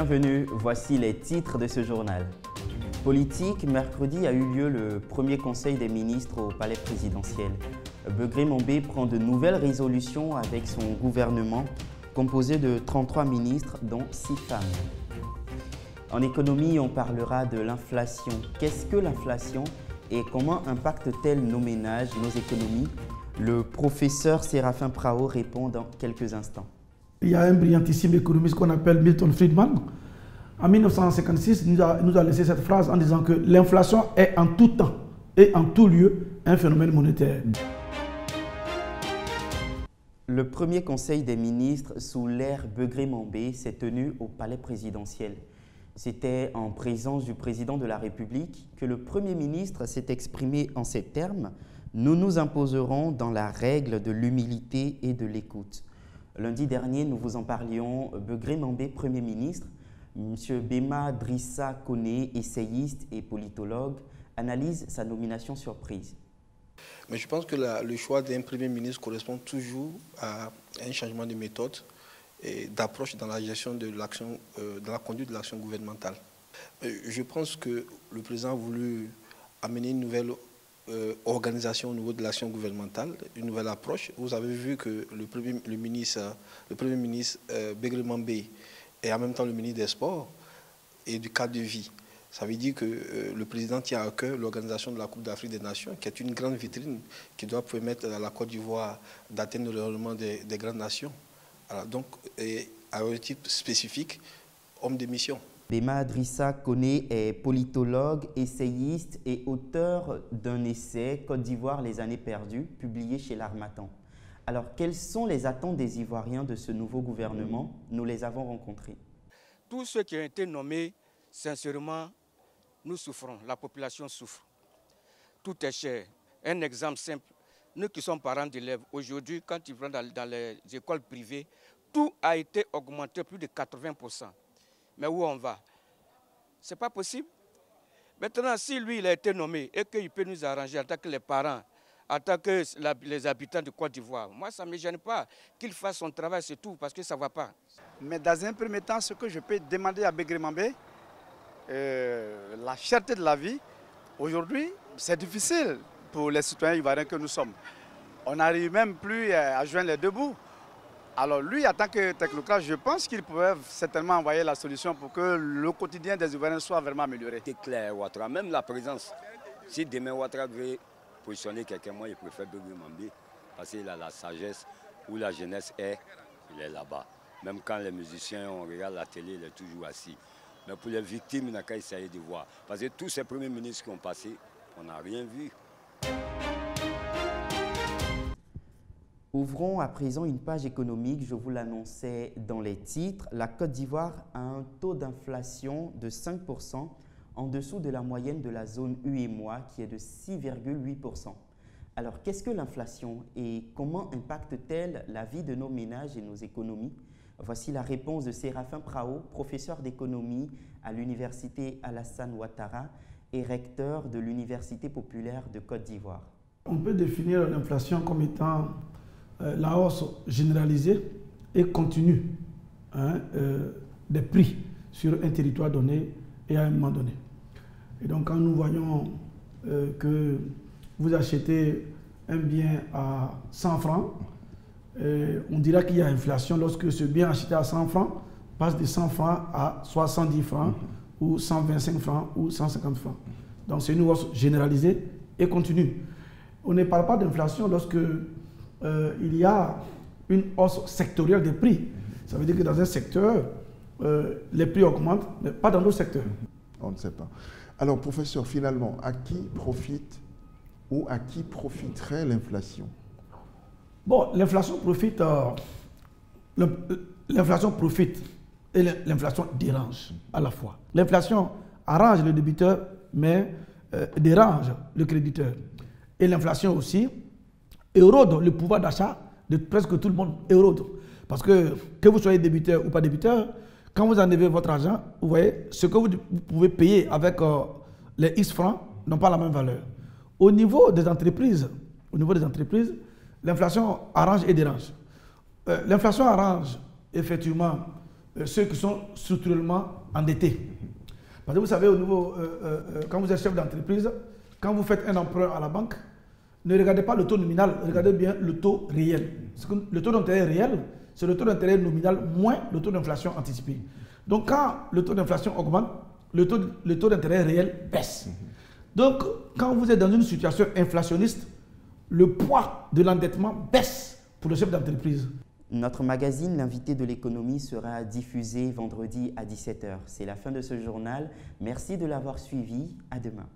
Bienvenue, voici les titres de ce journal. Politique, mercredi a eu lieu le premier conseil des ministres au palais présidentiel. Begré Mombé prend de nouvelles résolutions avec son gouvernement composé de 33 ministres dont 6 femmes. En économie, on parlera de l'inflation. Qu'est-ce que l'inflation et comment impacte-t-elle nos ménages, nos économies? Le professeur Séraphin Prao répond dans quelques instants. Il y a un brillantissime économiste qu'on appelle Milton Friedman. En 1956, il nous a laissé cette phrase en disant que l'inflation est en tout temps et en tout lieu un phénomène monétaire. Le premier conseil des ministres sous l'ère Begré Mombé s'est tenu au palais présidentiel. C'était en présence du président de la République que le Premier ministre s'est exprimé en ces termes. Nous nous imposerons dans la règle de l'humilité et de l'écoute. Lundi dernier, nous vous en parlions, Begré Mombé, Premier ministre, M. Bema Drissa Koné, essayiste et politologue, analyse sa nomination surprise. Mais je pense que le choix d'un Premier ministre correspond toujours à un changement de méthode et d'approche dans la gestion de l'action, dans la conduite de l'action gouvernementale. Je pense que le président a voulu amener une nouvelle organisation au niveau de l'action gouvernementale, une nouvelle approche. Vous avez vu que le Premier ministre Begré Mombé est en même temps le ministre des Sports et du cadre de vie. Ça veut dire que le président tient à cœur l'organisation de la Coupe d'Afrique des Nations, qui est une grande vitrine qui doit permettre à la Côte d'Ivoire d'atteindre le rayonnement des grandes nations. Alors, donc, à un type spécifique, homme de mission. Bema Drissa Koné est politologue, essayiste et auteur d'un essai « Côte d'Ivoire, les années perdues » publié chez l'Harmattan. Alors, quelles sont les attentes des Ivoiriens de ce nouveau gouvernement? Nous les avons rencontrés. Tous ceux qui ont été nommés, sincèrement, nous souffrons, la population souffre. Tout est cher. Un exemple simple, nous qui sommes parents d'élèves, aujourd'hui, quand ils vont dans les écoles privées, tout a été augmenté plus de 80%. Mais où on va? Ce n'est pas possible. Maintenant, si lui, il a été nommé et qu'il peut nous arranger en tant que les parents, en tant que les habitants de Côte d'Ivoire, moi, ça ne me gêne pas qu'il fasse son travail, c'est tout, parce que ça ne va pas. Mais dans un premier temps, ce que je peux demander à Begré Mombé, la cherté de la vie, aujourd'hui, c'est difficile pour les citoyens ivoiriens que nous sommes. On n'arrive même plus à joindre les deux bouts. Alors lui, en tant que technocrate, je pense qu'il pourrait certainement envoyer la solution pour que le quotidien des Ivoiriens soit vraiment amélioré. C'est clair, Ouattara, même la présence. Si demain Ouattara veut positionner quelqu'un, moi je préfère Begré Mombé parce qu'il a la sagesse, où la jeunesse est, il est là-bas. Même quand les musiciens, on regarde la télé, il est toujours assis. Mais pour les victimes, il n'a qu'à essayer de voir. Parce que tous ces premiers ministres qui ont passé, on n'a rien vu. Ouvrons à présent une page économique, je vous l'annonçais dans les titres. La Côte d'Ivoire a un taux d'inflation de 5% en dessous de la moyenne de la zone UEMOA qui est de 6,8%. Alors qu'est-ce que l'inflation et comment impacte-t-elle la vie de nos ménages et nos économies? Voici la réponse de Séraphin Prao, professeur d'économie à l'université Alassane Ouattara et recteur de l'Université populaire de Côte d'Ivoire. On peut définir l'inflation comme étant la hausse généralisée et continue des prix sur un territoire donné et à un moment donné. Et donc quand nous voyons que vous achetez un bien à 100 francs, on dira qu'il y a inflation lorsque ce bien acheté à 100 francs passe de 100 francs à 70 francs ou 125 francs ou 150 francs. Donc c'est une hausse généralisée et continue. On ne parle pas d'inflation lorsque il y a une hausse sectorielle des prix. Ça veut dire que dans un secteur, les prix augmentent, mais pas dans d'autres secteurs. On ne sait pas. Alors, professeur, finalement, à qui profite ou à qui profiterait l'inflation? Bon, l'inflation profite, et l'inflation dérange à la fois. L'inflation arrange le débiteur, mais dérange le créditeur. Et l'inflation aussi érode le pouvoir d'achat de presque tout le monde, érode. Parce que vous soyez débiteur ou pas débiteur, quand vous enlevez votre argent, vous voyez, ce que vous pouvez payer avec les X francs n'ont pas la même valeur. Au niveau des entreprises, l'inflation arrange et dérange. L'inflation arrange effectivement ceux qui sont structurellement endettés. Parce que vous savez, au niveau, quand vous êtes chef d'entreprise, quand vous faites un emprunt à la banque, ne regardez pas le taux nominal, regardez bien le taux réel. Le taux d'intérêt réel, c'est le taux d'intérêt nominal moins le taux d'inflation anticipé. Donc quand le taux d'inflation augmente, le taux d'intérêt réel baisse. Donc quand vous êtes dans une situation inflationniste, le poids de l'endettement baisse pour le chef d'entreprise. Notre magazine, l'invité de l'économie, sera diffusé vendredi à 17h. C'est la fin de ce journal. Merci de l'avoir suivi. À demain.